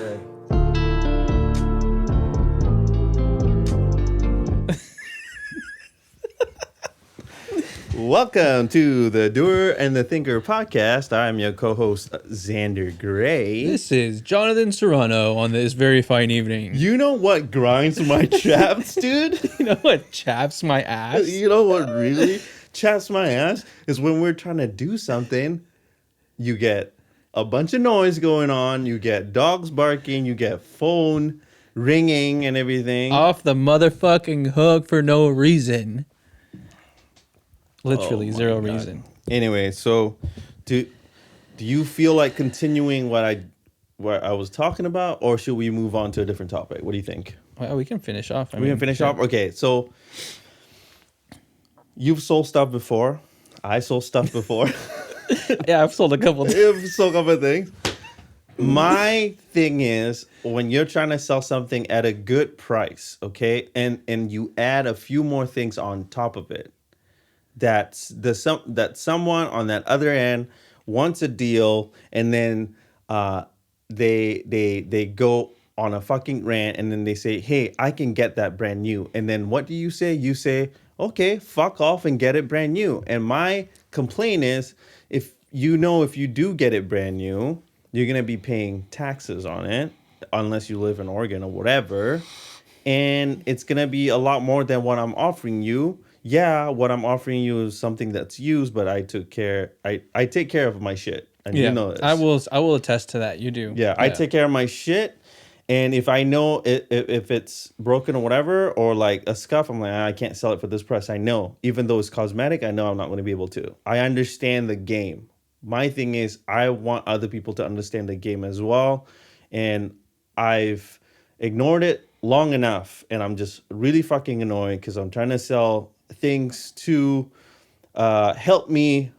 Okay. Welcome to the Doer and the Thinker podcast. I'm your co-host, Zander Gray. This is Jonathan Serrano on this very fine evening. You know what grinds my chaps, dude? You know what chaps my ass? You know what really chaps my ass is when we're trying to do something, you get a bunch of noise going on, you get dogs barking, you get phone ringing and everything. Off the motherfucking hook for no reason. Literally Oh my zero God. reason. Anyway, so do you feel like continuing what I was talking about, or should we move on to a different topic? What do you think? Well, we can finish off. We can finish off? Okay, so you've sold stuff before. I sold stuff before. Yeah, I've sold a couple. You've sold a couple of things. My thing is when you're trying to sell something at a good price, okay, and you add a few more things on top of it, that someone on that other end wants a deal, and then they go on a fucking rant, and then they say, hey, I can get that brand new. And then what do you say? You say, okay, fuck off and get it brand new. And my complaint is, if you do get it brand new, you're going to be paying taxes on it, unless you live in Oregon or whatever. And it's going to be a lot more than what I'm offering you. Yeah, what I'm offering you is something that's used, but I take care of my shit. And Yeah, you know this. I will attest to that. You do. Yeah, I take care of my shit. And if I know if it's broken or whatever, or like a scuff, I'm like, I can't sell it for this price. I know. Even though it's cosmetic, I know I'm not going to be able to. I understand the game. My thing is, I want other people to understand the game as well. And I've ignored it long enough. And I'm just really fucking annoyed because I'm trying to sell things to help me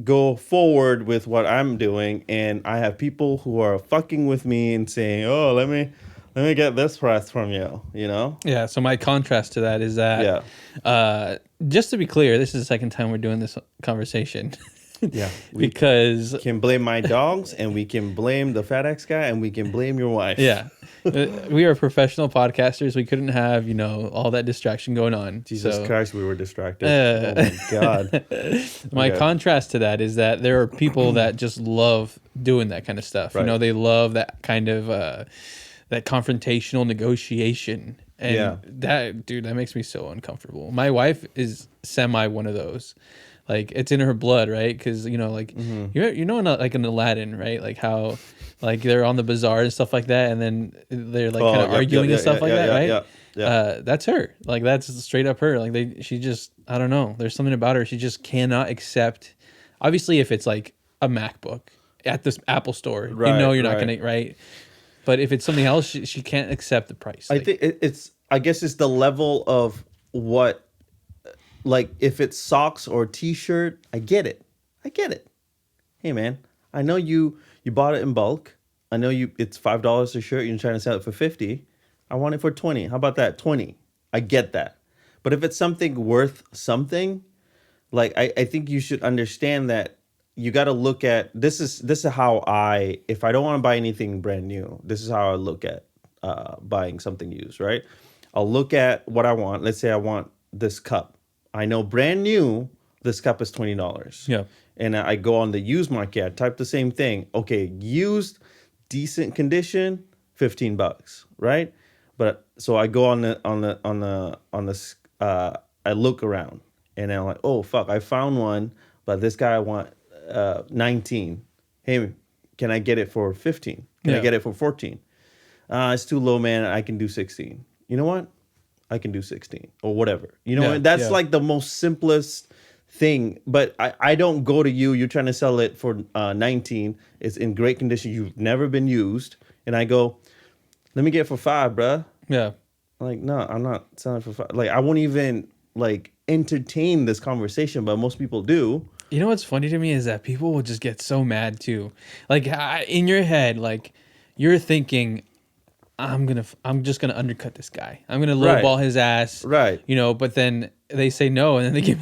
go forward with what I'm doing, and I have people who are fucking with me and saying, "Oh, let me get this price from you," you know? Yeah. So my contrast to that is that, just to be clear, this is the second time we're doing this conversation. Yeah, we because can blame my dogs, and we can blame the FedEx guy, and we can blame your wife. Yeah. We are professional podcasters. We couldn't have, all that distraction going on. Jesus Christ, we were distracted. Oh my God. My contrast to that is that there are people that just love doing that kind of stuff. Right. They love that kind of that confrontational negotiation. And that makes me so uncomfortable. My wife is semi one of those. Like, it's in her blood, right? Because in like in Aladdin, right? Like how like they're on the bazaar and stuff like that, and then they're like kind of arguing and stuff like that, right? Yeah. That's her. Like, that's straight up her. Like she just, I don't know. There's something about her. She just cannot accept. Obviously, if it's like a MacBook at this Apple store, right, you're not gonna, right? But if it's something else, she can't accept the price. I think I guess it's the level of what. Like, if it's socks or t-shirt, I get it. Hey, man, I know you bought it in bulk. I know it's $5 a shirt. You're trying to sell it for $50. I want it for $20. How about that? $20. I get that. But if it's something worth something, like, I think you should understand that you got to look at, this is how if I don't want to buy anything brand new, this is how I look at buying something used, right? I'll look at what I want. Let's say I want this cup. I know brand new, this cup is $20. Yeah. And I go on the used market, I type the same thing. Okay, used, decent condition, $15, right? But so I go I look around, and I'm like, oh fuck, I found one, but this guy I want 19. Hey, can I get it for 15? Can I get it for 14? It's too low, man. I can do 16. You know what? I can do 16 or whatever. That's like the most simplest thing. But I don't go to you. You're trying to sell it for 19. It's in great condition. You've never been used. And I go, let me get it for $5, bruh. Yeah. I'm like, no, I'm not selling it for $5. Like, I won't even like entertain this conversation, but most people do. You know what's funny to me is that people will just get so mad too. Like, in your head, like, you're thinking, I'm just gonna undercut this guy. I'm gonna lowball his ass. Right. But then they say no, and then they give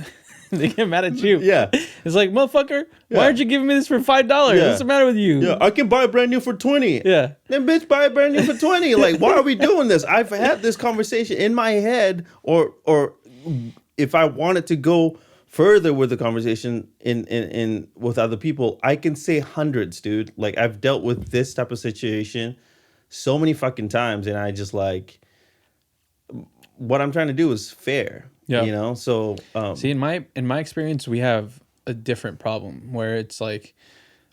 They get mad at you. Yeah. It's like, motherfucker, Yeah. why aren't you giving me this for $5? Yeah. What's the matter with you? Yeah, I can buy a brand new for 20. Yeah. Then bitch, buy a brand new for 20. Like, why are we doing this? I've had this conversation in my head, or if I wanted to go further with the conversation in with other people, I can say hundreds, dude. Like, I've dealt with this type of situation so many fucking times, and I just like, what I'm trying to do is fair. Yeah. You know? So See, in my experience, we have a different problem where it's like,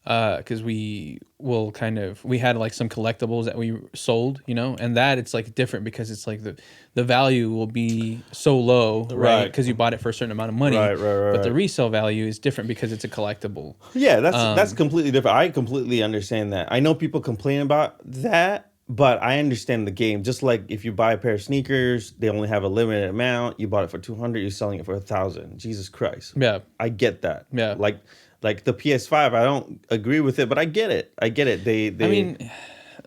because we had like some collectibles that we sold, you know, and that it's like different because it's like the value will be so low, right? Because you bought it for a certain amount of money, Right. But the resale value is different because it's a collectible. Yeah, that's completely different. I completely understand that. I know people complain about that, but I understand the game. Just like if you buy a pair of sneakers, they only have a limited amount. You bought it for 200, you're selling it for 1,000. Jesus Christ. Yeah, I get that. Yeah. Like the PS5, I don't agree with it, but I get it. They I mean,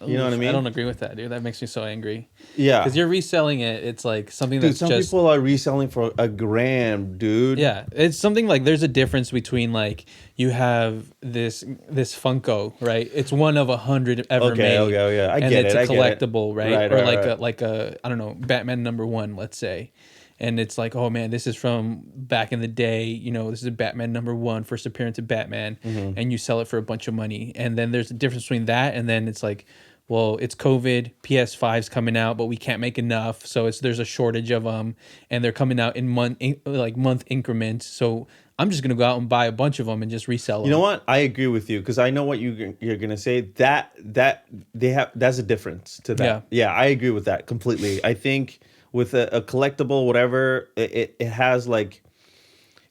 you know what I mean? I don't agree with that, dude. That makes me so angry. Yeah. Because you're reselling it. It's like something Dude, that's some just people are reselling for $1,000, dude. yeah. It's something like there's a difference between like you have this Funko, right? It's one of 100 ever made. Okay. I and get it's it. a I get it. collectible, right? Right, Or right, like a I don't know, Batman #1, let's say. And it's like, oh man, this is from back in the day. You know, this is a Batman #1, first appearance of Batman, and you sell it for a bunch of money. And then there's a difference between that, and then it's like, well, it's COVID, PS5's coming out, but we can't make enough, so there's a shortage of them, and they're coming out in month increments. So I'm just gonna go out and buy a bunch of them and just resell them. You know what? I agree with you because I know what you're gonna say. That's a difference to that. Yeah, I agree with that completely. I think with a collectible, whatever, it has like,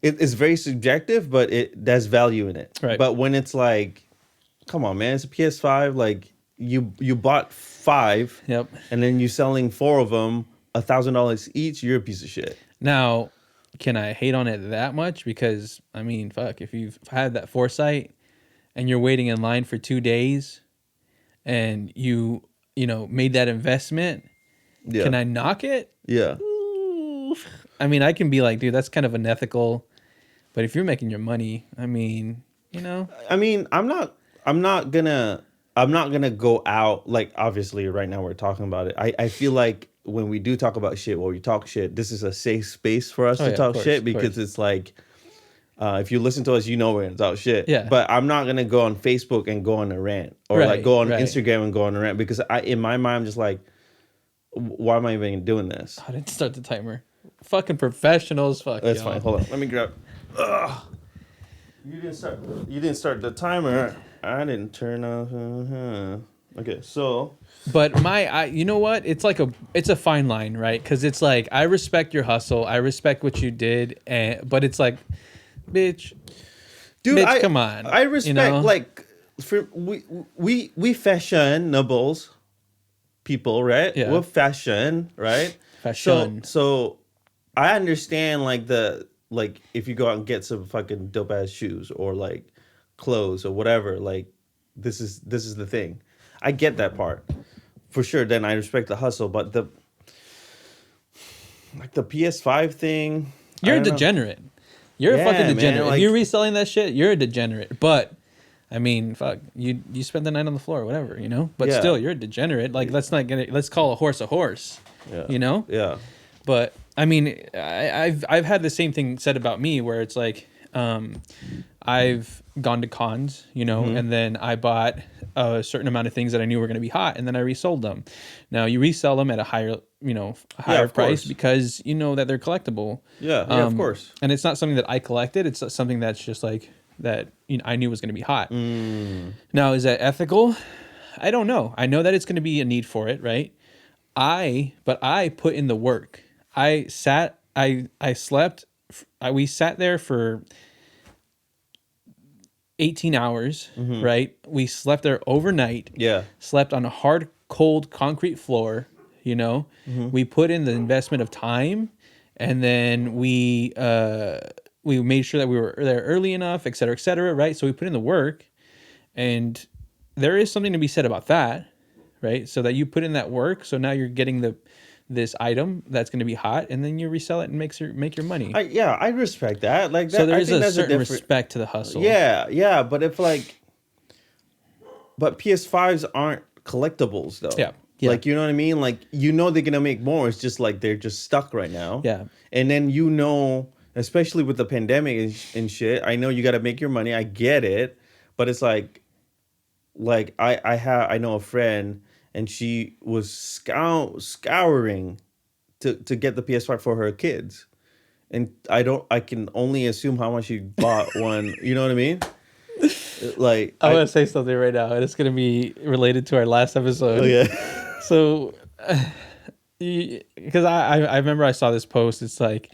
it's very subjective, but there's value in it. Right. But when it's like, come on, man, it's a PS5. Like you bought 5, Yep. and then you're selling 4 of them, $1,000 each. You're a piece of shit. Now, can I hate on it that much? Because I mean, fuck, if you've had that foresight and you're waiting in line for 2 days, and you made that investment. Yeah. Can I knock it? Yeah. Ooh. I mean, I can be like, dude, that's kind of unethical. But if you're making your money, I mean, you know. I mean, I'm not gonna go out, like, obviously right now we're talking about it. I feel like when we do talk about shit, well, we talk shit, this is a safe space for us to talk shit because it's like, if you listen to us, you know we're gonna talk shit. Yeah. But I'm not gonna go on Facebook and go on a rant or like go on Instagram and go on a rant because in my mind I'm just like, why am I even doing this? I didn't start the timer. Fucking professionals. Fuck. That's y'all. fine. Hold on. Let me grab. Ugh. You didn't start the timer. I didn't turn off. Okay, so. But you know what? It's like it's a fine line, right? Because it's like I respect your hustle, I respect what you did, but it's like, bitch, dude, come on. I respect like for we fashionables people, right? Yeah. We're fashion, right? Fashion. So I understand like if you go out and get some fucking dope ass shoes or like clothes or whatever, like this is the thing. I get that part for sure. Then I respect the hustle, but the PS5 thing, you're a degenerate. You're a fucking degenerate. Man, if you're reselling that shit, you're a degenerate. But I mean, fuck, you spend the night on the floor or whatever, you know? But still, you're a degenerate. Like, let's call a horse a horse, you know? Yeah. But, I mean, I've had the same thing said about me where it's like, I've gone to cons, you know, and then I bought a certain amount of things that I knew were going to be hot, and then I resold them. Now, you resell them at a higher price course. because you know that they're collectible. Yeah, of course. And it's not something that I collected. It's something that's just like that I knew was going to be hot. Now, is that ethical? I don't know. I know that it's going to be a need for it, right? But I put in the work. I slept. We sat there for 18 hours, right? We slept there overnight. Yeah. Slept on a hard, cold concrete floor, you know? We put in the investment of time, and then we made sure that we were there early enough, et cetera, right? So we put in the work, and there is something to be said about that, right? So that you put in that work, so now you're getting this item that's going to be hot, and then you resell it and make your money. I respect that. Like that, So there I is think a that's a certain different. respect to the hustle. Yeah, but if like, but PS5s aren't collectibles though. Yeah. Like, you know what I mean? Like, you know they're gonna make more. It's just like they're just stuck right now. Yeah. And then especially with the pandemic and shit, I know you got to make your money. I get it, but it's like I know a friend, and she was scouring to get the PS5 for her kids, and I can only assume how much she bought one. You know what I mean? Like, I'm gonna say something right now, and it's gonna be related to our last episode. oh yeah, So, because I remember I saw this post. It's like,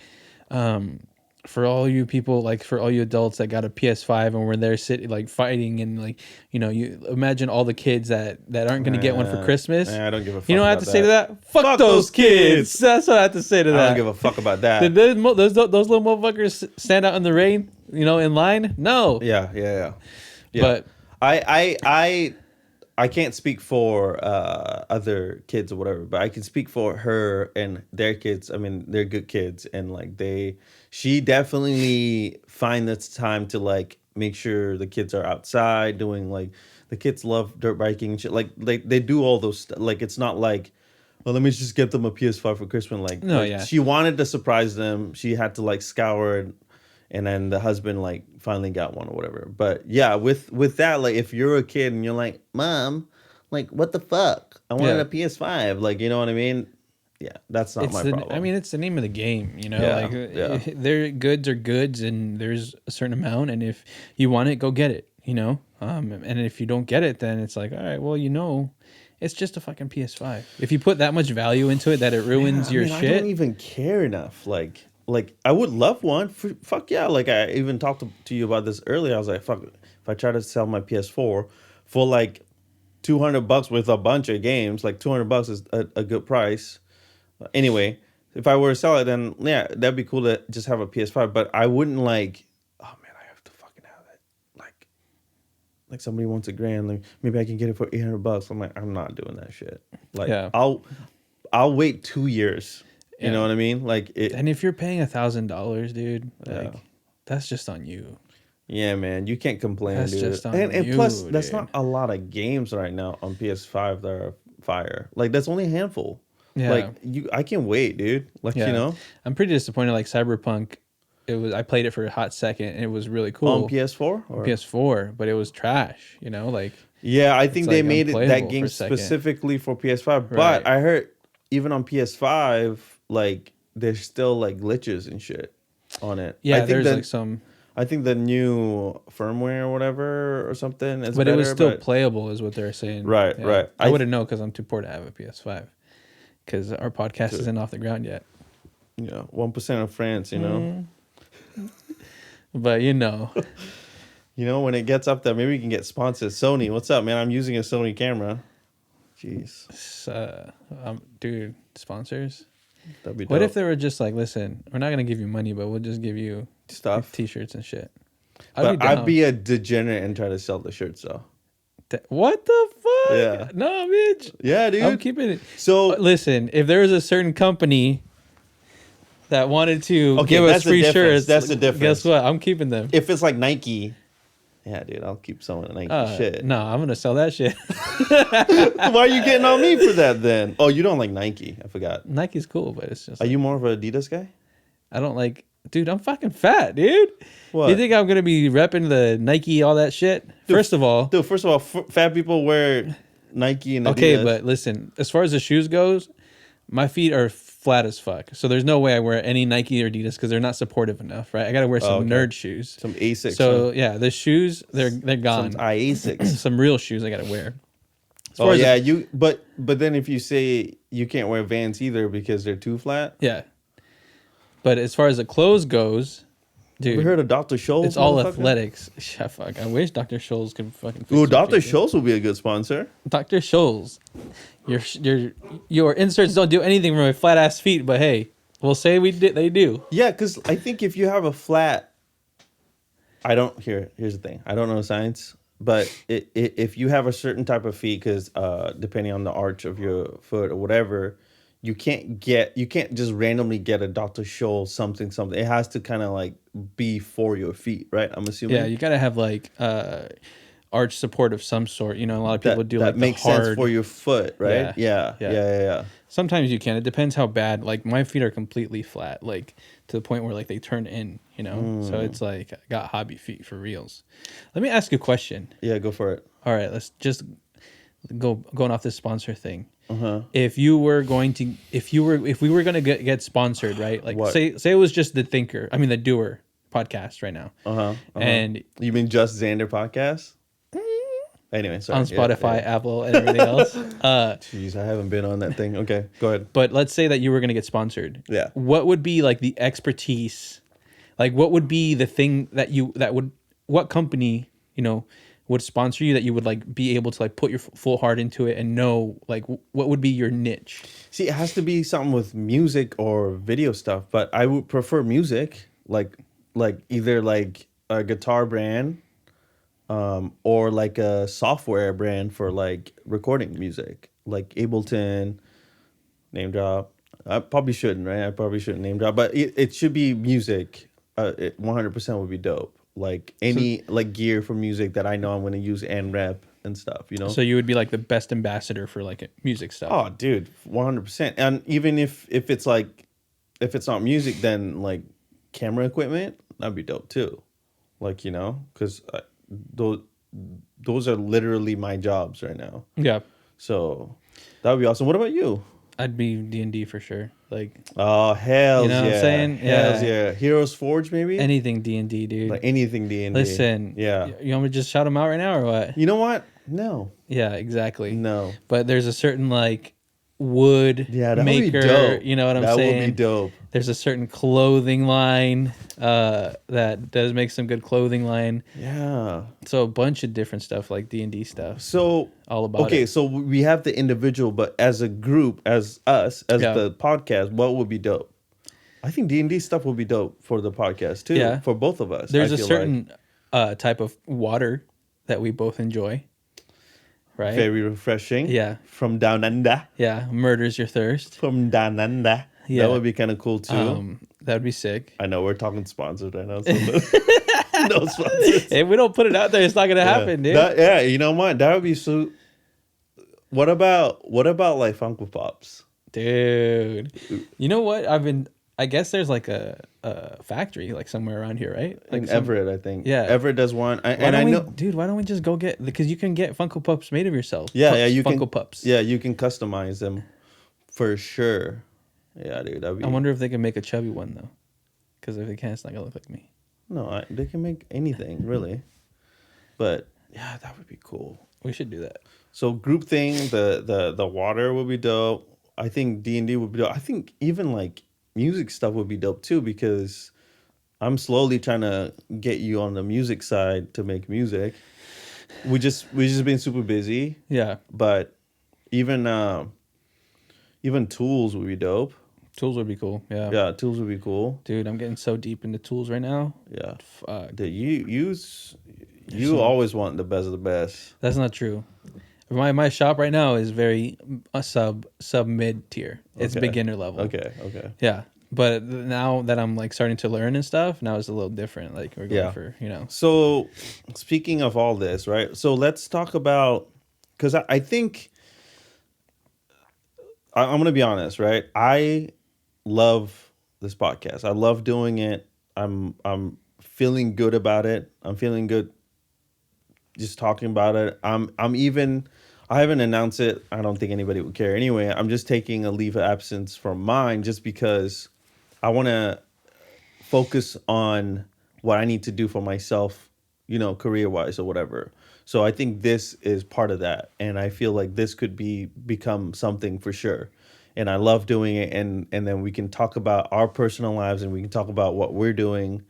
for all you people, like for all you adults that got a PS5 and were there sitting like fighting and like, you imagine all the kids that aren't gonna get one for Christmas. I don't give a fuck. You know what I have about to say to that? Fuck those kids. That's what I have to say to that. I don't give a fuck about that. Did those little motherfuckers stand out in the rain? In line? No. Yeah. But I can't speak for other kids or whatever, but I can speak for her and their kids. I mean, they're good kids, and like she definitely find this time to like make sure the kids are outside doing like the kids love dirt biking and shit. Like they do all those like it's not like, well, let me just get them a PS5 for Christmas. Like, no, like, yeah. she wanted to surprise them. She had to like scour it, and then the husband like finally got one or whatever. But yeah, with that, like if you're a kid and you're like, Mom, like what the fuck? I wanted a PS5. Like, you know what I mean? Yeah, that's not my problem. I mean, it's the name of the game, Yeah. Their goods are goods, and there's a certain amount, and if you want it, go get it, and if you don't get it, then it's like, all right, well, it's just a fucking PS5. If you put that much value into it that it ruins your shit. I don't even care enough. Like I would love one. Fuck yeah. Like I even talked to you about this earlier. I was like, fuck, if I try to sell my PS4 for like $200 with a bunch of games, like $200 is a good price. Anyway, if I were to sell it, then yeah, that'd be cool to just have a PS5. But I wouldn't like, oh man, I have to fucking have it. Like somebody wants $1,000, like maybe I can get it for $800. I'm like, I'm not doing that shit. Like, yeah. I'll wait 2 years. You know what I mean? Like and if you're paying $1,000, dude, like that's just on you. Yeah, man, you can't complain, That's dude. just on and you, plus, that's dude. not a lot of games right now on PS5 that are fire. Like that's only a handful. Yeah. Like I can wait, dude. Like I'm pretty disappointed. Like Cyberpunk, I played it for a hot second, and it was really cool on PS4 or PS4, but it was trash. Like. Yeah, I think they made that game for specifically for PS5. But Right. I heard even on PS5, like there's still like glitches and shit on it. Yeah, I think there's like some. I think the new firmware or whatever or something is But better, it was still playable, is what they're saying. Right, Yeah. right. I wouldn't know because I'm too poor to have a PS5. Because our podcast isn't off the ground yet. 1% of France, But when it gets up there, maybe we can get sponsored. Sony, what's up, man? I'm using a Sony camera. Jeez. Dude, sponsors. That'd be dope. What if they were just like, listen, we're not gonna give you money, but we'll just give you stuff, T-shirts and shit. I'd be a degenerate and try to sell the shirts though. What the fuck? Yeah. No, bitch. Yeah, dude. I'm keeping it. So listen, if there was a certain company that wanted to give us free shirts, that's the difference. Guess what? I'm keeping them. If it's like Nike, yeah, dude, I'll keep selling Nike shit. No, I'm gonna sell that shit. Why are you getting on me for that then? Oh, you don't like Nike? I forgot. Nike's cool, but it's just. Are you more of an Adidas guy? I don't like. Dude, I'm fucking fat, dude. What? You think I'm gonna be repping the Nike, all that shit? First of all, fat people wear Nike and Adidas. Okay, but listen, as far as the shoes goes, my feet are flat as fuck. So there's no way I wear any Nike or Adidas because they're not supportive enough, right? I gotta wear some nerd shoes. Some Asics. So yeah, the shoes they're gone. Some Asics. Some real shoes I gotta wear. But then if you say you can't wear Vans either because they're too flat. Yeah. But as far as the clothes goes, dude, we heard of Dr. Scholl's. It's all athletics. Yeah, fuck. I wish Dr. Scholl's could fucking. Ooh, Dr. Scholl's will be a good sponsor. Dr. Scholl's, your inserts don't do anything for my flat ass feet, but hey, we'll say they do. Yeah, because I think if you have a flat, here's the thing. I don't know science, but if you have a certain type of feet, because depending on the arch of your foot or whatever, you can't just randomly get a Dr. Scholl something something. It has to kind of like be for your feet, right? I'm assuming. Yeah, you gotta have like arch support of some sort. You know, a lot of people That do like the makes sense for hard. your foot, right? Yeah, Yeah, yeah. yeah, yeah, yeah. Sometimes you can. It depends how bad. Like my feet are completely flat, like to the point where like they turn in. You know, so it's like I got hobby feet for reals. Let me ask you a question. Yeah, go for it. All right, let's just going off this sponsor thing. Uh-huh. If we were going to get sponsored, right? Like What? say it was just the Doer podcast right now, Uh-huh. and You mean just Zander podcast? Anyway, sorry. on Spotify, Apple, and everything else. Jeez, I haven't been on that thing. Okay, go ahead. But let's say that you were going to get sponsored. Yeah. What would be like the expertise? Like, what would be the thing what company, would sponsor you that you would like be able to like put your full heart into it and know like what would be your niche? See, it has to be something with music or video stuff, but I would prefer music, like either like a guitar brand, or like a software brand for like recording music, like Ableton, name drop. I probably shouldn't, right? I probably shouldn't name drop, but it should be music. 100% would be dope. Like any like gear for music that I know I'm going to use and rep and stuff, you know? So you would be like the best ambassador for like music stuff. Oh, dude, 100%. And even if it's like, if it's not music, then like camera equipment, that'd be dope too. Like, because those are literally my jobs right now. Yeah. So that would be awesome. What about you? I'd be D&D for sure. Like, Oh, hells you know yeah. what I'm saying? Hells Yeah. yeah. Heroes Forge, maybe? Anything D&D, dude. Like anything D&D. Listen. Yeah. You want me to just shout them out right now or what? You know what? No. Yeah, exactly. No. But there's a certain like wood Yeah, that maker, would be dope. you know what I'm that saying? That would be dope. There's a certain clothing line that does make some good clothing line. Yeah. So a bunch of different stuff like D&D stuff. So all about okay, it. so we have the individual, but as a group, as us, as the podcast, what would be dope? I think D&D stuff would be dope for the podcast too. Yeah. For both of us. There's I a feel certain type of water that we both enjoy. Right? Very refreshing. Yeah. From down under. Yeah. Murders your thirst. From down under. Yeah. That would be kind of cool too. That would be sick. I know we're talking sponsored right now. So no sponsors. If we don't put it out there, it's not gonna happen, dude. Yeah, you know what? That would be so. What about like Funko Pops? Dude, you know what? I guess there's like a factory like somewhere around here, right? Like In Everett, I think. Yeah. Everett does one. I know. Dude, why don't we just go get, because you can get Funko Pops made of yourself. Yeah, you Funko can. Pops. Yeah, you can customize them for sure. Yeah, dude. That'd be. I wonder if they can make a chubby one though, because if they can, it's not gonna look like me. No, they can make anything really, but yeah, that would be cool. We should do that. So group thing, the water would be dope. I think D&D would be dope. I think even like music stuff would be dope too, because I'm slowly trying to get you on the music side to make music. We just been super busy. Yeah, but even tools would be dope. tools would be cool. Yeah. Yeah, tools would be cool. Dude, I'm getting so deep into tools right now. Yeah. Fuck. Dude, you always want the best of the best. That's not true. My shop right now is very sub mid tier. It's Okay. beginner level. Okay. Yeah. But now that I'm like starting to learn and stuff, now it's a little different. Like we're going for, So, speaking of all this, right? So let's talk about, because I think I'm going to be honest, right? I love this podcast. I love doing it. I'm feeling good about it. I'm feeling good just talking about it. I haven't announced it. I don't think anybody would care anyway. I'm just taking a leave of absence from mine just because I want to focus on what I need to do for myself, career-wise or whatever. So I think this is part of that, and I feel like this could become something for sure. And I love doing it, and then we can talk about our personal lives, and we can talk about what we're doing,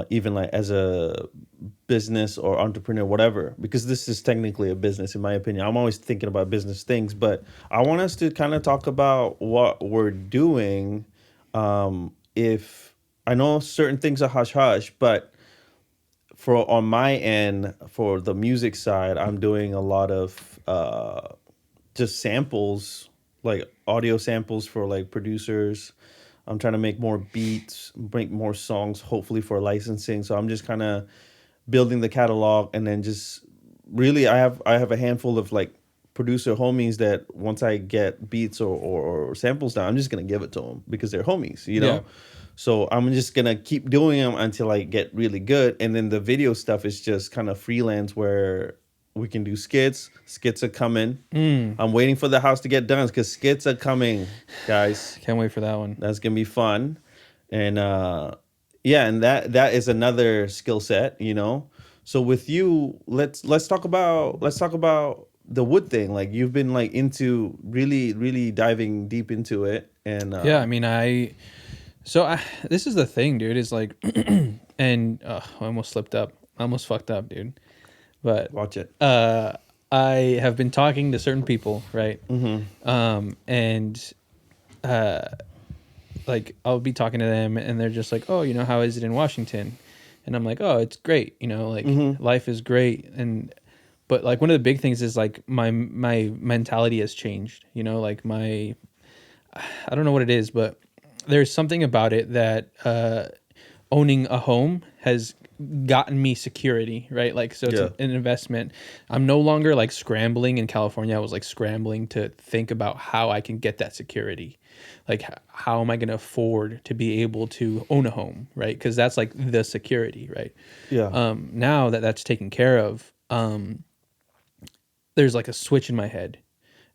even like as a business or entrepreneur, whatever, because this is technically a business, in my opinion. I'm always thinking about business things, but I want us to kind of talk about what we're doing. If I know certain things are hush hush, but on my end, for the music side, I'm doing a lot of just samples like audio samples for like producers. I'm trying to make more beats, make more songs, hopefully for licensing. So I'm just kind of building the catalog, and then just really I have a handful of like producer homies that once I get beats or samples down, I'm just gonna give it to them because they're homies, you Yeah. know. So I'm just gonna keep doing them until I get really good, and then the video stuff is just kind of freelance where we can do skits. Skits are coming. I'm waiting for the house to get done because skits are coming, guys. Can't wait for that one. That's gonna be fun, and yeah, and that is another skill set, you know. So with you, let's talk about the wood thing. Like you've been like into really diving deep into it, and Yeah, I mean, this is the thing, dude, is like, and I almost slipped up. I almost fucked up, dude. But watch it. I have been talking to certain people, right? And like I'll be talking to them, and they're just like, "Oh, how is it in Washington?" And I'm like, "Oh, it's great. Like life is great." And but like one of the big things is like my mentality has changed. Like I don't know what it is, but there's something about it that owning a home has gotten me security, right? Like, so it's Yeah. an investment. I'm no longer like scrambling in California. I was like scrambling to think about how I can get that security. Like, how am I going to afford to be able to own a home, right? Because that's like the security, right? Yeah. Now that that's taken care of, there's like a switch in my head.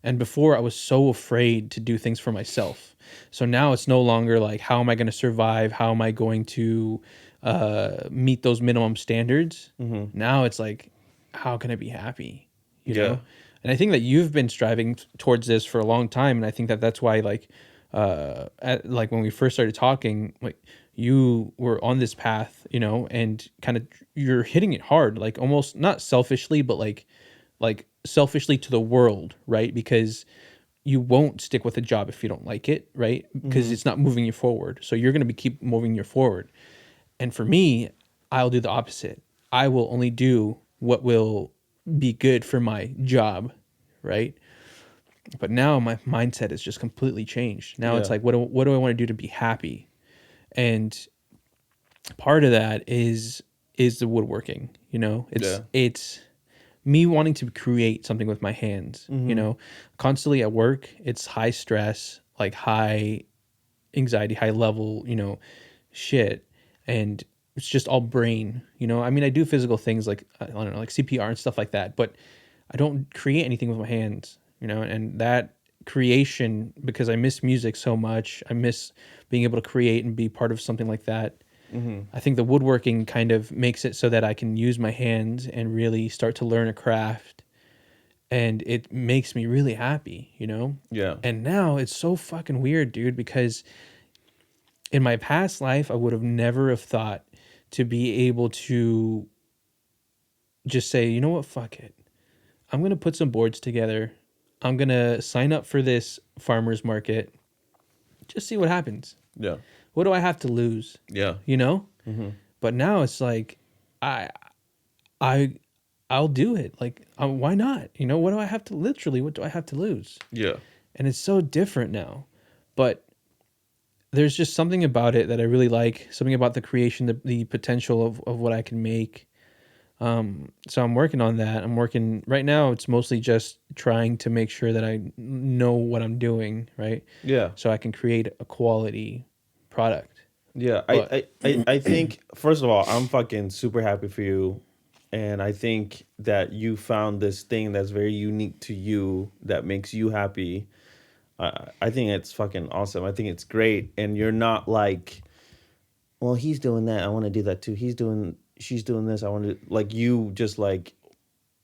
And before I was so afraid to do things for myself. So now it's no longer like, how am I going to survive? How am I going to meet those minimum standards? Now it's like, how can I be happy? Yeah. And I think that you've been striving towards this for a long time. And I think that that's why like when we first started talking, like you were on this path, and kind of you're hitting it hard, like almost not selfishly, but like selfishly to the world, right? Because you won't stick with a job if you don't like it, right? Because it's not moving you forward. So you're going to keep moving you forward. And for me, I'll do the opposite. I will only do what will be good for my job, right? But now my mindset has just completely changed. Now it's Yeah. like, what do I want to do to be happy? And part of that is the woodworking. Yeah. It's me wanting to create something with my hands. Constantly at work, it's high stress, like high anxiety, high level, shit, and it's just all brain. I mean, I do physical things like I don't know, like CPR and stuff like that, but I don't create anything with my hands. And that creation, because I miss music so much, I miss being able to create and be part of something like that. I think the woodworking kind of makes it so that I can use my hands and really start to learn a craft, and it makes me really happy, Yeah. And now it's so fucking weird, dude, because in my past life, I would have never have thought to be able to just say, you know what, fuck it. I'm going to put some boards together. I'm going to sign up for this farmer's market. Just see what happens. Yeah. What do I have to lose? Yeah. But now it's like, I I'll do it. Like, why not? What do I have to what do I have to lose? Yeah. And it's so different now. But there's just something about it that I really like, something about the creation, the potential of what I can make. So I'm working on that. I'm working right now. It's mostly just trying to make sure that I know what I'm doing, right? Yeah. So I can create a quality product. Yeah, But I think first of all, I'm fucking super happy for you, and I think that you found this thing that's very unique to you that makes you happy. I think it's fucking awesome. I think it's great, and you're not like, well, he's doing that. I want to do that too. She's doing this. I want to like you. Just like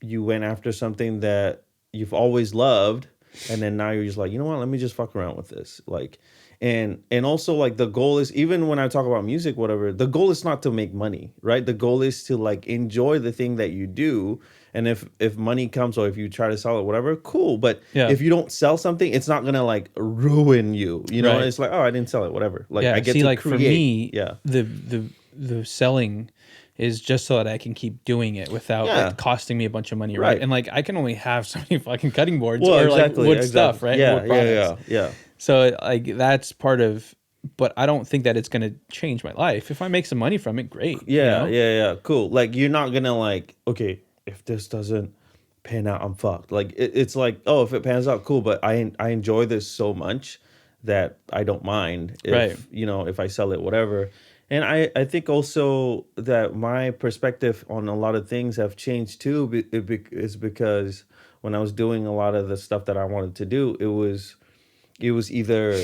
you went after something that you've always loved, and then now you're just like, you know what, let me just fuck around with this, like, and also like the goal is, even when I talk about music, whatever, the goal is not to make money, right? The goal is to like enjoy the thing that you do, and if money comes, or if you try to sell it, whatever, cool. But Yeah. if you don't sell something, it's not gonna like ruin you, you know. Right. It's like, oh, I didn't sell it, whatever, like yeah, I get see, to like create. for me, Yeah. the selling is just so that I can keep doing it without Yeah. it costing me a bunch of money, right? Right. And like I can only have so many fucking cutting boards Well, or like exactly. wood stuff, Exactly. right? Yeah. Wood Yeah. products. Yeah. Yeah. So like that's part of, but I don't think that it's gonna change my life. If I make some money from it, great, you Yeah. know? Yeah. Yeah. Cool. Like you're not gonna like, okay, if this doesn't pan out, I'm fucked. Like it's like, oh, if it pans out, cool. But I enjoy this so much that I don't mind Right. if if I sell it, whatever. And I think also that my perspective on a lot of things have changed too. Is because when I was doing a lot of the stuff that I wanted to do, it was either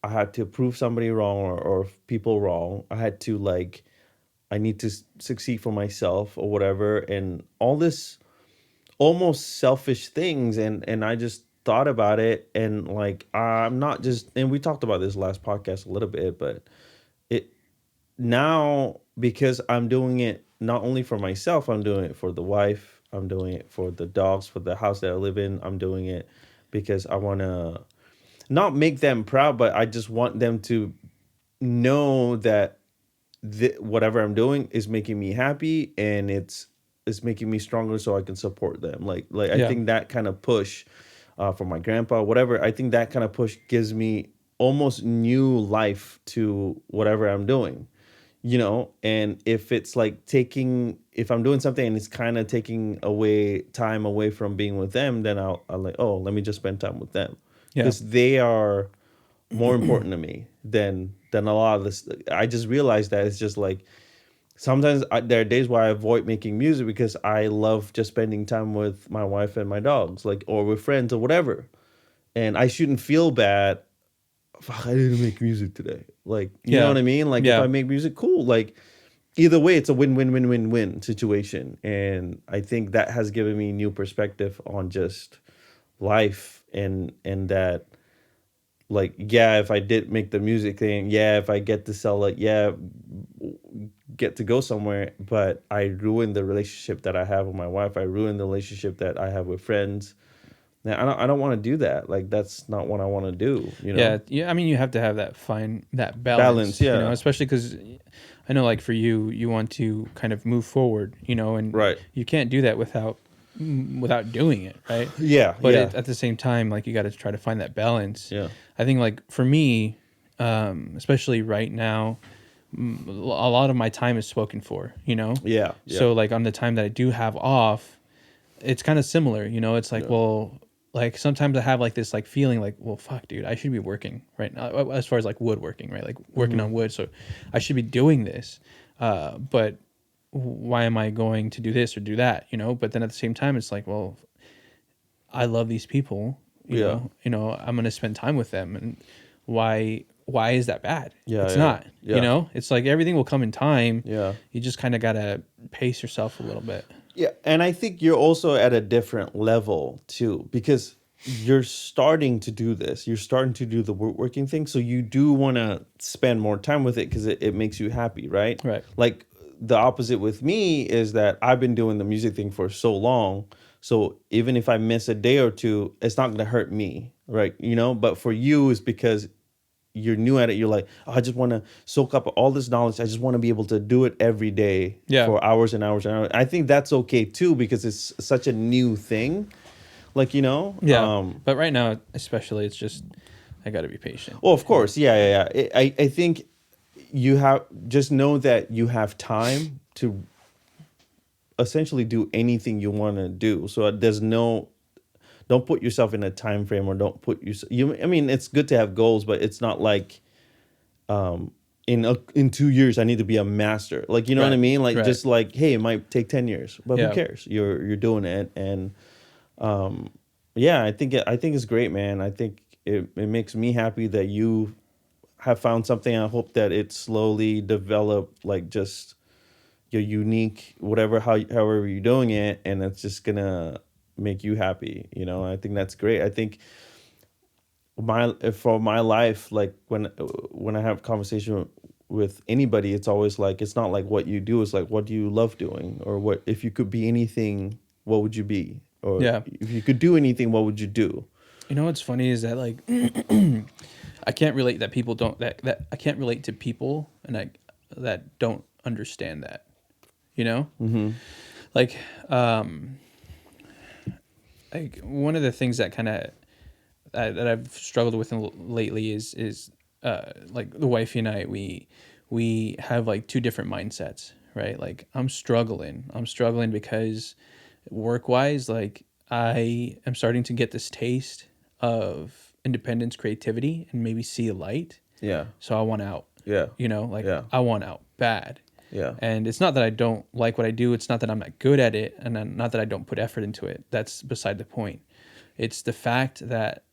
I had to prove somebody wrong or people wrong. I had to like I need to succeed for myself or whatever, and all this almost selfish things. And I just thought about it, and like I'm not just, and we talked about this last podcast a little bit, but it now, because I'm doing it not only for myself, I'm doing it for the wife, I'm doing it for the dogs, for the house that I live in. I'm doing it because I want to not make them proud, but I just want them to know that whatever I'm doing is making me happy, and it's making me stronger so I can support them. Like I Yeah. think that kind of push for my grandpa, whatever. I think that kind of push gives me almost new life to whatever I'm doing. And if it's like if I'm doing something and it's kind of taking away time away from being with them, then I'll like, oh, let me just spend time with them, Yeah. because they are more important to me than a lot of this. I just realized that it's just like sometimes there are days where I avoid making music because I love just spending time with my wife and my dogs, like, or with friends or whatever. And I shouldn't feel bad. Fuck, I didn't make music today. Like, you know Yeah. what I mean? Like, if Yeah. I make music, cool. Like, either way, it's a win-win-win-win-win situation. And I think that has given me new perspective on just life, and that, like, yeah, if I did make the music thing, yeah, if I get to sell it, yeah, get to go somewhere, but I ruined the relationship that I have with my wife. I ruined the relationship that I have with friends. Now, I don't want to do that. Like, that's not what I want to do, Yeah, yeah. I mean, you have to have that Balance, balance, yeah. especially because I know, like for you, you want to kind of move forward, and Right. you can't do that without doing it, right? Yeah, But yeah. at the same time, like you got to try to find that balance. Yeah. I think, like for me, especially right now, a lot of my time is spoken for, Yeah, yeah. So like on the time that I do have off, it's kind of similar, it's like, Yeah. well, like sometimes I have like this like feeling like, well, fuck, dude, I should be working right now as far as like woodworking, right? Like working on wood. So I should be doing this. But why am I going to do this or do that? But then at the same time, it's like, well, I love these people, Yeah. I'm going to spend time with them. And why is that bad? Yeah, It's yeah. not, Yeah. it's like everything will come in time. Yeah. You just kind of got to pace yourself a little bit. Yeah, and I think you're also at a different level too, because you're starting to do this. You're starting to do the woodworking thing, so you do want to spend more time with it because it makes you happy, right? Right. Like the opposite with me is that I've been doing the music thing for so long, so even if I miss a day or two, it's not gonna hurt me, right? But for you, is because you're new at it. You're like, oh, I just want to soak up all this knowledge. I just want to be able to do it every day Yeah. for hours and hours and hours. I think that's okay too, because it's such a new thing. Like, Yeah. But right now, especially, it's just, I got to be patient. well, of course. Yeah. I think you have, just know that you have time to essentially do anything you want to do. So don't put yourself in a time frame, or don't put I mean, it's good to have goals, but it's not like in 2 years I need to be a master. Like, you know what I Right, mean? Like, right. just like, hey, it might take 10 years, but Yeah. who cares? You're doing it. And yeah, I think it's great, man. I think it makes me happy that you have found something. I hope that it slowly develop, like, just your unique whatever, however you're doing it, and it's just gonna make you happy. I think that's great. I think for my life, like, when I have conversation with anybody, it's always like, it's not like what you do, it's like, what do you love doing, or what, if you could be anything, what would you be, or Yeah. if you could do anything, what would you do? What's funny is that, like, I can't relate that people don't, that I can't relate to people, and that don't understand that. you know? Mm-hmm. Like, um, like one of the things that kind of that I've struggled with lately is like the wifey and I we have like two different mindsets, right? Like I'm struggling because work wise, like I am starting to get this taste of independence, creativity, and maybe see a light. Yeah. So I want out, Yeah. like Yeah. I want out bad. Yeah. And it's not that I don't like what I do. It's not that I'm not good at it, and not that I don't put effort into it. That's beside the point. It's the fact that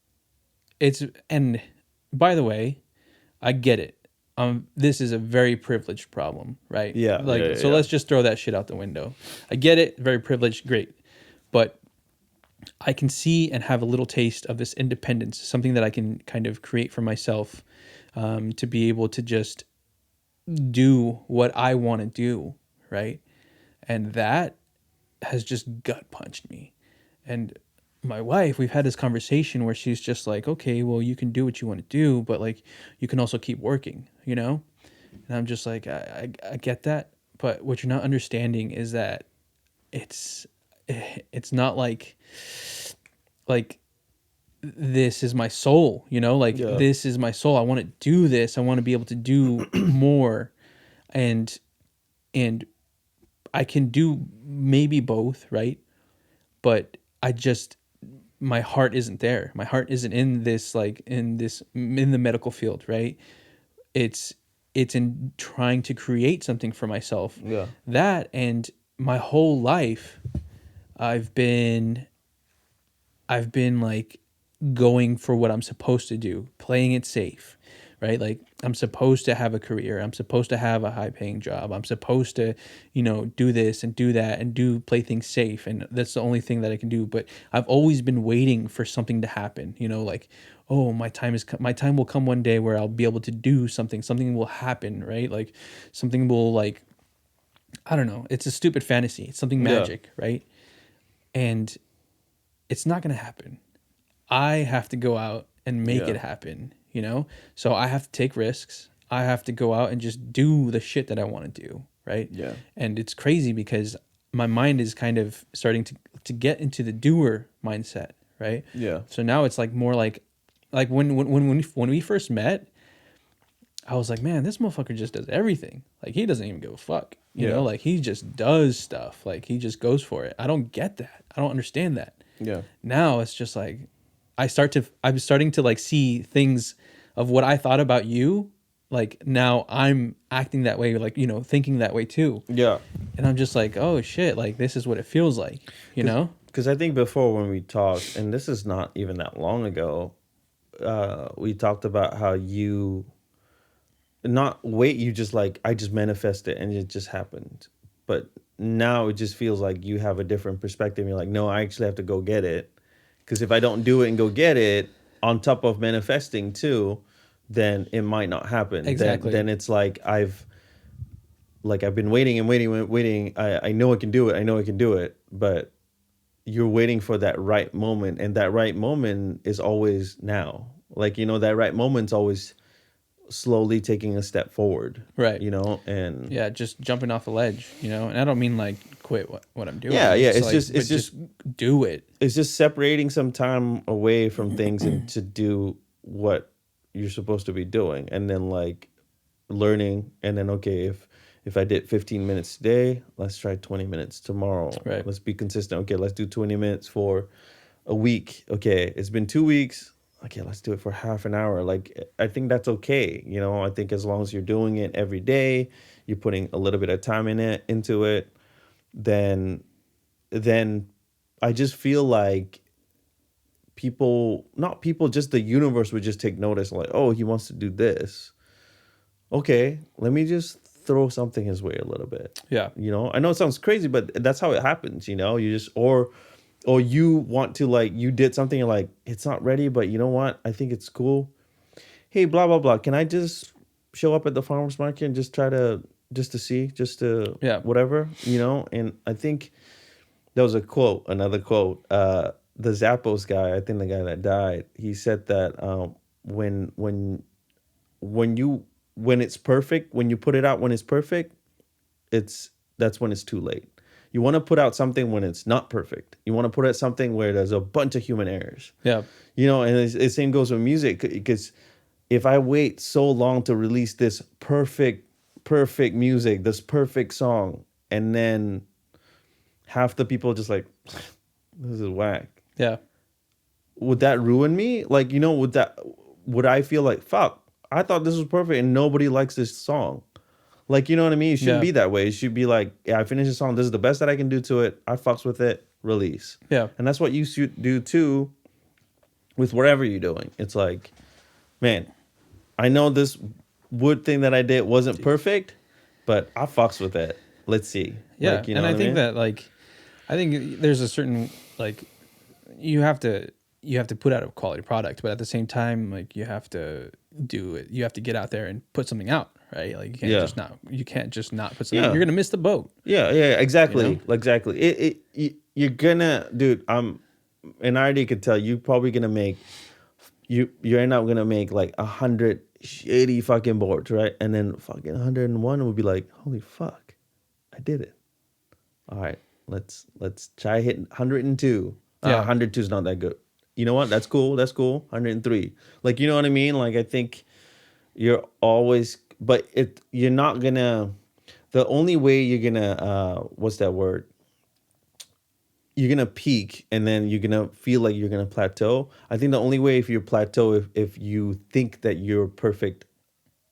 it's, and by the way, I get it. This is a very privileged problem, right? Yeah. Yeah. Like, so Yeah. let's just throw that shit out the window. I get it. Very privileged. Great. But I can see and have a little taste of this independence, something that I can kind of create for myself, to be able to just do what I want to do, right? And that has just gut punched me. And my wife, we've had this conversation where she's just like, okay, well, you can do what you want to do, but like, you can also keep working, you know? And I'm just like, I get that. But what you're not understanding is that it's, it's not like this is my soul, you know? Like, Yeah. this is my soul. I want to do this. I want to be able to do more. And, and I can do maybe both, right? But I just, my heart isn't there. My heart isn't in this, like in the medical field, right? It's it's in trying to create something for myself. Yeah. That, and my whole life I've been like going for what I'm supposed to do, playing it safe, right? Like I'm supposed to have a career. I'm supposed to have a high paying job. I'm supposed to, do this and do that and play things safe. And that's the only thing that I can do. But I've always been waiting for something to happen, like, oh, my time will come one day where I'll be able to do something. Something will happen, right? Like something will, like, I don't know. It's a stupid fantasy. It's something Yeah. magic, right? And it's not going to happen. I have to go out and make Yeah. it happen. So I have to take risks. I have to go out and just do the shit that I want to do, right? Yeah. And it's crazy because my mind is kind of starting to get into the doer mindset, right? Yeah. So now it's like more like when we first met, I was like, man, this motherfucker just does everything. Like he doesn't even give a fuck. Yeah. Like he just does stuff. Like he just goes for it. I don't get that. I don't understand that. Yeah. Now it's just like I'm starting to like see things of what I thought about you. Like now I'm acting that way, like, thinking that way too. Yeah. And I'm just like, oh shit, like this is what it feels like. Because I think before when we talked, and this is not even that long ago, we talked about how you not wait, you just like I just manifest it and it just happened. But now it just feels like you have a different perspective. You're like, no, I actually have to go get it. Because if I don't do it and go get it on top of manifesting too, then it might not happen. Exactly. Then it's like I've been waiting and waiting and waiting. I know I can do it. I know I can do it. But you're waiting for that right moment, and that right moment is always now. Like, that right moment's always slowly taking a step forward. Right. And Yeah, just jumping off a ledge. And I don't mean like quit what I'm doing. yeah, it's like, just but just do it. it's just separating some time away from things and to do what you're supposed to be doing, and then like learning, and then okay, if I did 15 minutes today, let's try 20 minutes tomorrow. Right. Let's be consistent. Okay, let's do 20 minutes for a week. Okay, it's been 2 weeks. Okay, let's do it for half an hour. Like, I think that's okay. I think as long as you're doing it every day, you're putting a little bit of time into it, then I just feel like not people, just the universe would just take notice. Like, oh, he wants to do this. Okay, let me just throw something his way a little bit. Yeah. I know it sounds crazy, but that's how it happens. You just or you want to, like, you did something, you're like, it's not ready, but you know what? I think it's cool. Hey, blah, blah, blah. Can I just show up at the farmer's market and just try to, see, Yeah. whatever, And I think there was another quote. The Zappos guy, I think the guy that died, he said that when it's perfect, when you put it out when it's perfect, it's that's when it's too late. You want to put out something when it's not perfect. You want to put out something where there's a bunch of human errors. Yeah. And the same goes with music, because if I wait so long to release this perfect music, this perfect song, and then half the people just like, this is whack. Yeah. Would that ruin me? Like, would I feel like, fuck, I thought this was perfect and nobody likes this song? Like, you know what I mean? It shouldn't Yeah. be that way. It should be like, yeah, I finished the song. This is the best that I can do to it. I fucks with it. Release. Yeah. And that's what you should do too with whatever you're doing. It's like, man, I know this wood thing that I did wasn't perfect, but I fucks with it. Let's see. Yeah. Like, And I think that, like, I think there's a certain, like, you have to put out a quality product, but at the same time, like, you have to do it. You have to get out there and put something out, right? Like, you can't just not put something out. You're going to miss the boat. Yeah, exactly. Exactly. You're gonna, dude, and I already could tell you're probably gonna make, you're not gonna make like 180 fucking boards, right? And then fucking 101 would be like, holy fuck, I did it. All right, let's try hitting 102. Yeah. 102 is not that good. You know what? That's cool. 103. Like, you know what I mean? Like, I think you're always, but you're not gonna, the only way you're gonna, what's that word? You're gonna peak and then you're gonna feel like you're gonna plateau. I think the only way if you plateau if you think that you're perfect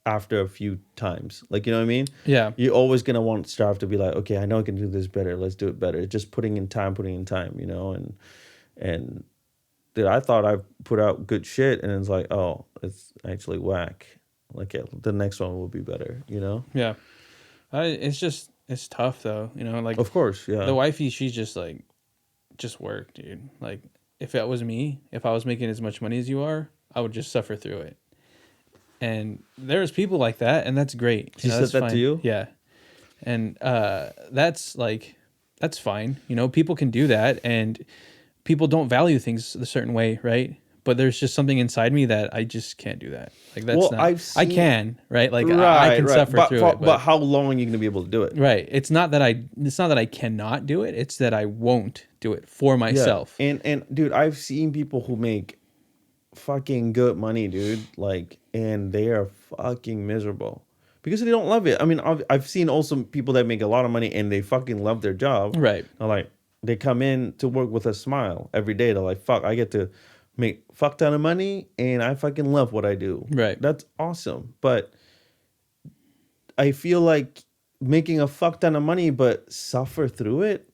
after a few times. Like, you know what I mean? Yeah. You're always gonna want staff to be like, okay, I know I can do this better. Let's do it better. It's just putting in time, and dude, I thought I put out good shit and it's like, oh, it's actually whack. Like, yeah, the next one will be better, Yeah. It's tough though, like, Of course, yeah. the wifey, she's just like, just work, dude. Like, if that was me, if I was making as much money as you are, I would just suffer through it. And there's people like that, and that's great. She said that's that fine. to you? Yeah. And that's fine. People can do that, and people don't value things a certain way, right? But there's just something inside me that I just can't do that. Like, that's I can, right? Like, I can suffer through it. But how long are you going to be able to do it? Right. It's not that I cannot do it. It's that I won't do it for myself. Yeah. And dude, I've seen people who make fucking good money, dude. Like, and they are fucking miserable because they don't love it. I mean, I've seen also people that make a lot of money and they fucking love their job. Right. They're like, they come in to work with a smile every day. They're like, fuck, I get to make fuck ton of money and I fucking love what I do. Right. That's awesome. But I feel like making a fuck ton of money but suffer through it,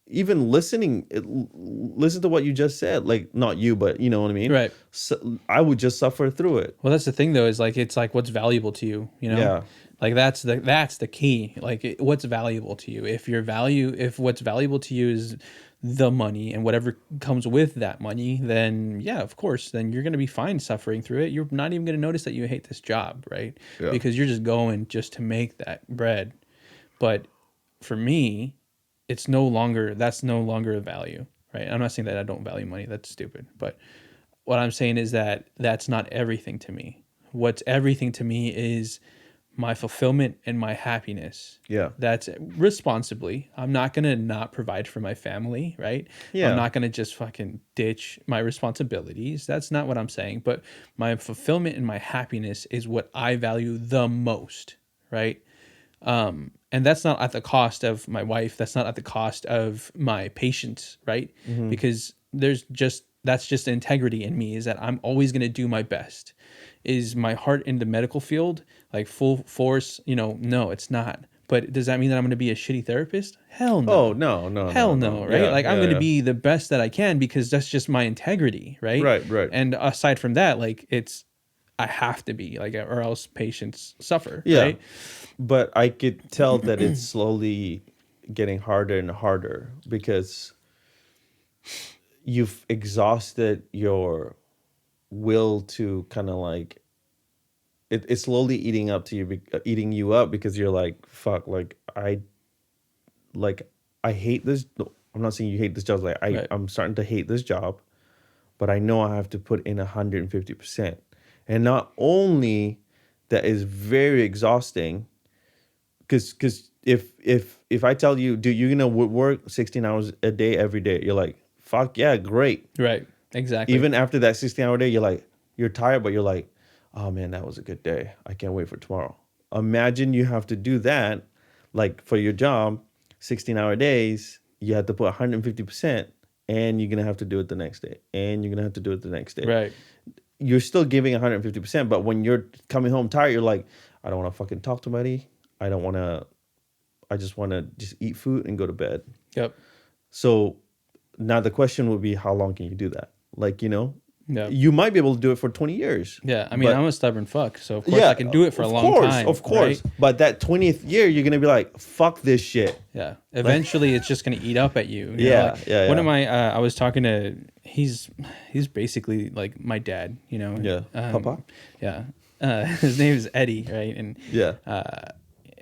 even listen to what you just said, like, not you, but you know what I mean? Right. So I would just suffer through it. Well, that's the thing though, is like, it's like, what's valuable to you, Yeah. Like, that's the key. Like, what's valuable to you? If what's valuable to you is the money and whatever comes with that money, then yeah, of course, then you're going to be fine suffering through it. You're not even going to notice that you hate this job, right? Yeah. Because you're just going just to make that bread. But for me, that's no longer a value, right? I'm not saying that I don't value money. That's stupid. But what I'm saying is that that's not everything to me. What's everything to me is my fulfillment and my happiness. Yeah. That's responsibly. I'm not going to not provide for my family, right? Yeah. I'm not going to just fucking ditch my responsibilities. That's not what I'm saying. But my fulfillment and my happiness is what I value the most, right? And that's not at the cost of my wife. That's not at the cost of my patience, right? Mm-hmm. Because that's just integrity in me, is that I'm always going to do my best. Is my heart in the medical field like full force? No, it's not. But does that mean that I'm going to be a shitty therapist? Hell no. Oh, no. Hell no, right? Yeah, like, I'm yeah, going to yeah. be the best that I can because that's just my integrity, right? Right. And aside from that, like, I have to be like, or else patients suffer, Yeah. right? But I could tell that it's slowly getting harder and harder because you've exhausted your will to kind of like, it's slowly eating you up because you're like, fuck, like I hate this. No, I'm not saying you hate this job. Like Right. I'm starting to hate this job, but I know I have to put in 150%. And not only that is very exhausting, Because if I tell you, dude, you're gonna work 16 hours a day every day, you're like, fuck yeah, great. Right. Exactly. Even after that 16-hour day, you're tired, but you're like, oh man, that was a good day. I can't wait for tomorrow. Imagine you have to do that, like for your job, 16-hour days. You have to put 150%, and you're gonna have to do it the next day, and you're gonna have to do it the next day. Right. You're still giving 150%, but when you're coming home tired, you're like, I don't want to fucking talk to anybody. I don't want to. I just want to just eat food and go to bed. Yep. So now the question would be, how long can you do that? Like, Yeah. you might be able to do it for 20 years. Yeah. I mean, but, I'm a stubborn fuck, so of course I can do it for a long time. Of course. Right? But that 20th year, you're going to be like, fuck this shit. Yeah. Eventually, it's just gonna eat up at you. Yeah. One of my, I was talking to, he's basically like my dad. Yeah. Papa? Yeah. His name is Eddie, right? And Yeah.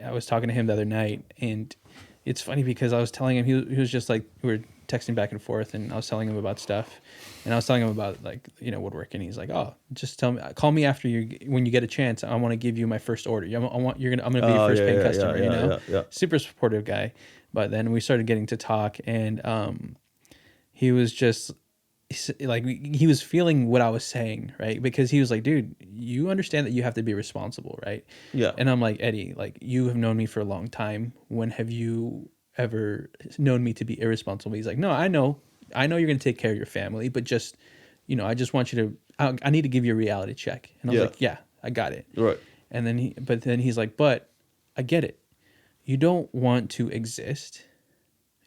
I was talking to him the other night, and it's funny because I was telling him, he was just like, we were texting back and forth, and I was telling him about stuff, and I was telling him about like woodworking. And he's like, oh, just call me after when you get a chance. I want to give you my first order. I'm gonna be your first paying customer. Yeah. Super supportive guy. But then we started getting to talk, and he was just like, he was feeling what I was saying, right? Because he was like, dude, you understand that you have to be responsible, right? Yeah. And I'm like, Eddie, like, you have known me for a long time. When have you ever known me to be irresponsible? He's like, no, I know you're going to take care of your family, but just, I just want you to, I need to give you a reality check. And I was like, yeah, I got it. Right. And then he's like, but I get it. You don't want to exist.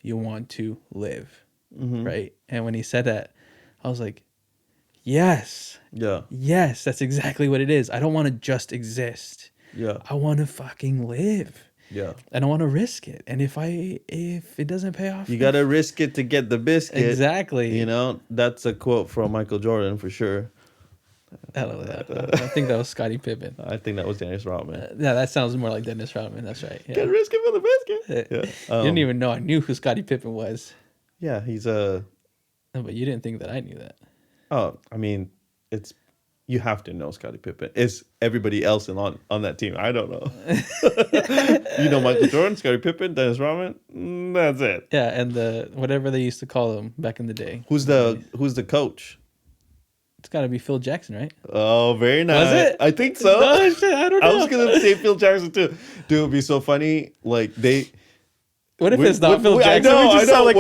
You want to live. Mm-hmm. Right. And when he said that, I was like, yes. Yeah. Yes, that's exactly what it is. I don't want to just exist. Yeah. I want to fucking live. Yeah. And I want to risk it. And if it doesn't pay off, You got to risk it to get the biscuit. Exactly. That's a quote from Michael Jordan for sure. I think that was Scottie Pippen. I think that was Dennis Rodman. Yeah, that sounds more like Dennis Rodman. That's right. Yeah. Got to risk it for the biscuit. Yeah. You didn't even know I knew who Scottie Pippen was. Yeah, he's a... No, but you didn't think that I knew that. Oh, I mean, you have to know Scottie Pippen. It's everybody else on that team. I don't know. You know Michael Jordan, Scottie Pippen, Dennis Rodman. That's it. Yeah, and whatever they used to call them back in the day. Who's the coach? It's got to be Phil Jackson, right? Oh, very nice. Was it? I think so. No, shit, I don't know. I was gonna say Phil Jackson too. Dude, it'd be so funny. Like they. What if it's not Phil Jackson? I know. Like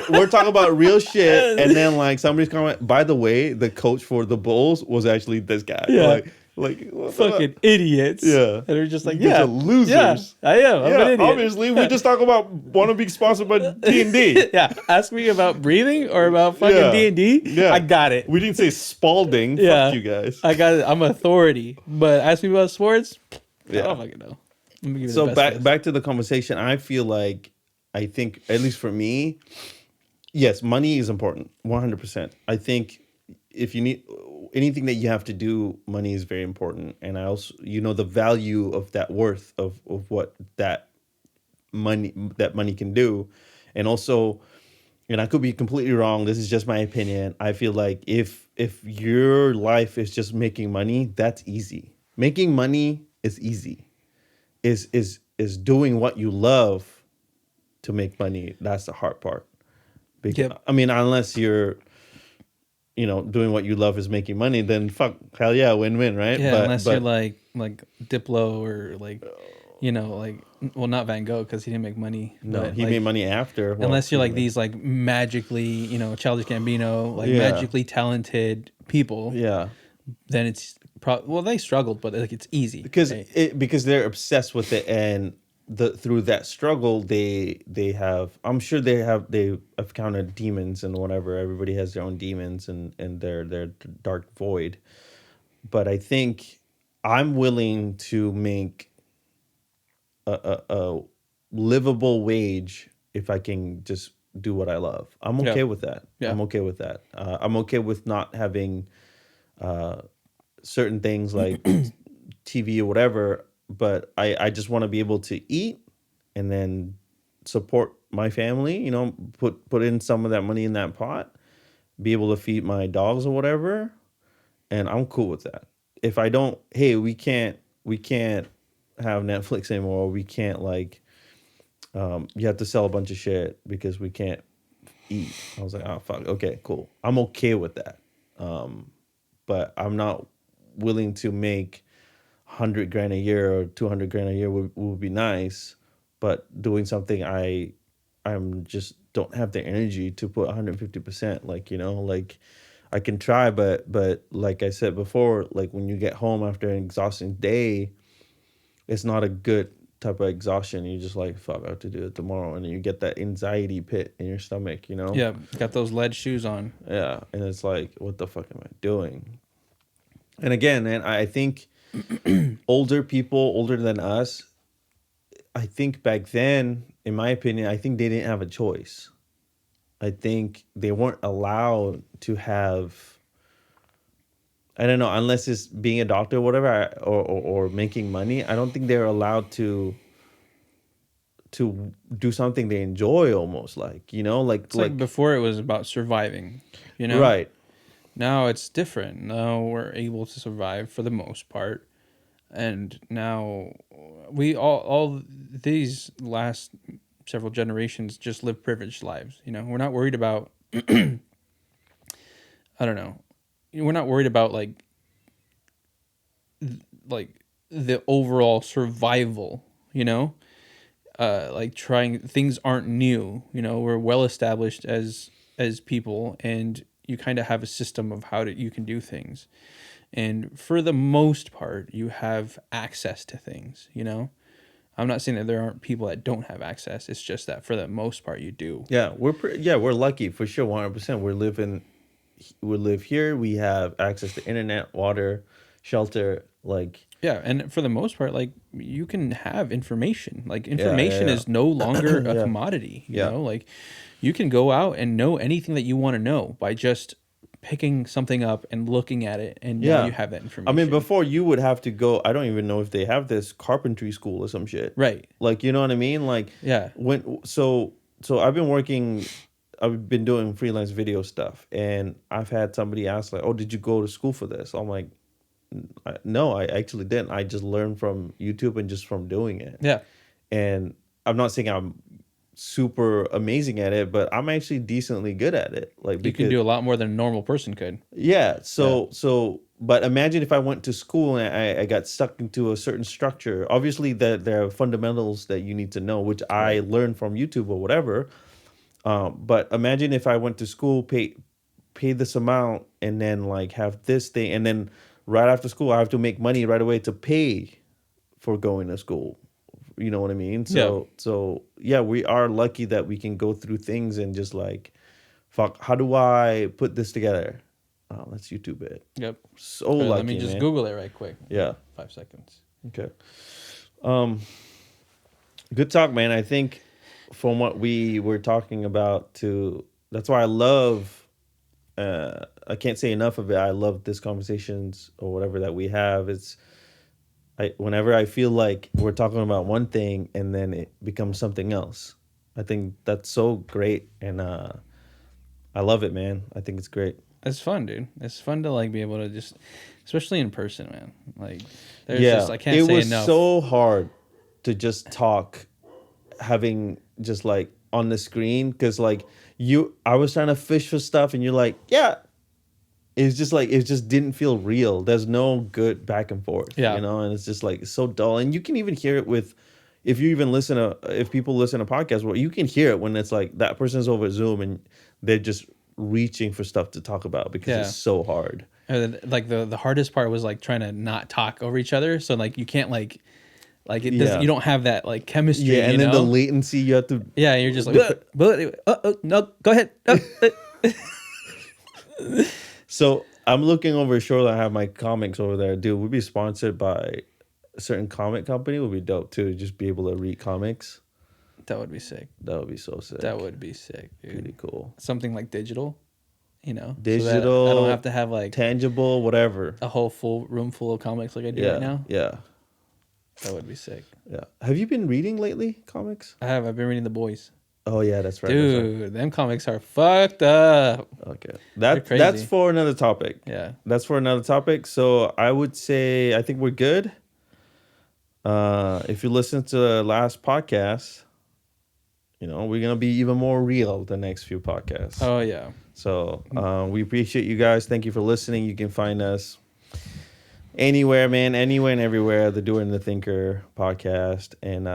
We're talking about real shit, and then like somebody's comment. By the way, the coach for the Bulls was actually this guy. Yeah. Like fucking idiots. Yeah. And they're just like, You guys yeah, are losers. Yeah, I am. I'm an idiot. Obviously, we just talk about want to be sponsored by D&D. Yeah. Ask me about breathing or about fucking D&D. Yeah. I got it. We didn't say Spalding. Yeah. Fuck you guys. I got it. I'm authority. But ask me about sports. Yeah. I don't fucking know. Let me give you So the best back to the conversation. I feel like, I think, at least for me, yes, money is important, 100%. I think if you need anything that you have to do, money is very important. And I also, the value of that worth of what that money can do. And also, and I could be completely wrong, this is just my opinion. I feel like if your life is just making money, that's easy. Making money is easy. Is doing what you love to make money, that's the hard part. Yep. I mean, unless you're, doing what you love is making money, then fuck, hell yeah, win-win, right? Yeah, unless you're like Diplo or well, not Van Gogh because he didn't make money. No, he made money after. Unless you're like these like magically, Childish Gambino, magically talented people. Yeah. Then it's they struggled, but like it's easy because right? because they're obsessed with it, and through that struggle they have, I'm sure they have counted demons and whatever. Everybody has their own demons and their dark void. But I think I'm willing to make a livable wage if I can just do what I love. I'm okay with that. Yeah. I'm okay with that. I'm okay with not having certain things like TV or whatever, but I just want to be able to eat and then support my family, put in some of that money in that pot, be able to feed my dogs or whatever, and I'm cool with that. If I don't, hey, we can't have Netflix anymore. Or we can't like you have to sell a bunch of shit because we can't eat. I was like, oh fuck, okay, cool. I'm okay with that. But I'm not willing to make 100 grand a year or 200 grand a year would be nice. But doing something I'm just don't have the energy to put 150%. Like, like I can try, but like I said before, like when you get home after an exhausting day, it's not a good type of exhaustion. You just like, fuck, I have to do it tomorrow, and you get that anxiety pit in your stomach. Yeah, got those lead shoes on. Yeah, and it's like, what the fuck am I doing? And again, man, I think older people, older than us, I think back then, in my opinion, I think they didn't have a choice. I think they weren't allowed to have, I don't know, unless it's being a doctor or whatever, or making money. I don't think they're allowed to do something they enjoy, almost like, It's like before it was about surviving, right. Now it's different. Now we're able to survive for the most part. And now we all these last several generations just live privileged lives. We're not worried about I don't know. We're not worried about like the overall survival, like trying things aren't new, we're well established as people, and you kind of have a system of you can do things. And for the most part, you have access to things, I'm not saying that there aren't people that don't have access. It's just that for the most part, you do. Yeah, we're lucky for sure, 100%. We live here. We have access to internet, water, shelter. Like, yeah, and for the most part, like you can have information. Like information is no longer a commodity. You know, like you can go out and know anything that you want to know by just picking something up and looking at it, and now you have that information. I mean, before you would have to go, I don't even know if they have this carpentry school or some shit. Right. Like, you know what I mean? Like, so I've been doing freelance video stuff, and I've had somebody ask like, "Oh, did you go to school for this?" I'm like, no, I actually didn't. I just learned from YouTube and just from doing it. Yeah. And I'm not saying I'm super amazing at it, but I'm actually decently good at it. Like, you can do a lot more than a normal person could. Yeah. But imagine if I went to school and I got stuck into a certain structure. Obviously, there are fundamentals that you need to know, which I learned from YouTube or whatever. But imagine if I went to school, pay this amount, and then like have this thing, and then right after school, I have to make money right away to pay for going to school. You know what I mean? So we are lucky that we can go through things and just like, fuck, how do I put this together? Oh, let's YouTube it. Yep. So lucky, let me just man. Google it right quick. Yeah. 5 seconds. Okay. Good talk, man. I think from what we were talking about that's why I love, I can't say enough of it. I love this conversations or whatever that we have. Whenever I feel like we're talking about one thing and then it becomes something else, I think that's so great. And I love it, man. I think it's great. It's fun, dude. It's fun to like be able to just, especially in person, man. Like, I can't say enough. It was so hard to just talk, having just like on the screen, because like I was trying to fish for stuff, and you're like, yeah. It's just like, it just didn't feel real. There's no good back and forth, and it's just like so dull. And you can even hear it if people listen to podcasts, well, you can hear it when it's like that person's over Zoom and they're just reaching for stuff to talk about because it's so hard. Like the hardest part was like trying to not talk over each other. So like you can't like it doesn't, you don't have that like chemistry. Yeah, and then the latency you have to. Yeah, you're just like, no, go ahead. So I'm looking over his shoulder. I have my comics over there. Dude, we'd be sponsored by a certain comic company. Would be dope too. Just be able to read comics. That would be sick. That would be so sick. That would be sick, dude. Pretty cool. Something like digital, Digital. So I don't have to have like tangible, whatever. A whole full room full of comics like I do right now. Yeah. That would be sick. Yeah. Have you been reading lately, comics? I have. I've been reading The Boys. Oh yeah, that's right. Dude, that's right. Them comics are fucked up. Okay. That's for another topic. Yeah. That's for another topic. So I would say I think we're good. If you listen to the last podcast, we're gonna be even more real the next few podcasts. Oh yeah. So we appreciate you guys. Thank you for listening. You can find us anywhere, man, anywhere and everywhere. The Doer and the Thinker podcast. And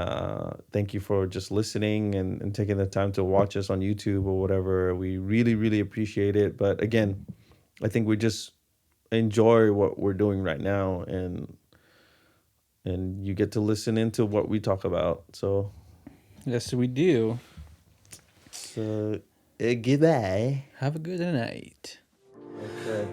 thank you for just listening and taking the time to watch us on YouTube or whatever. We really, really appreciate it. But again, I think we just enjoy what we're doing right now, and you get to listen into what we talk about. So Yes, we do. goodbye. Have a good night. Okay.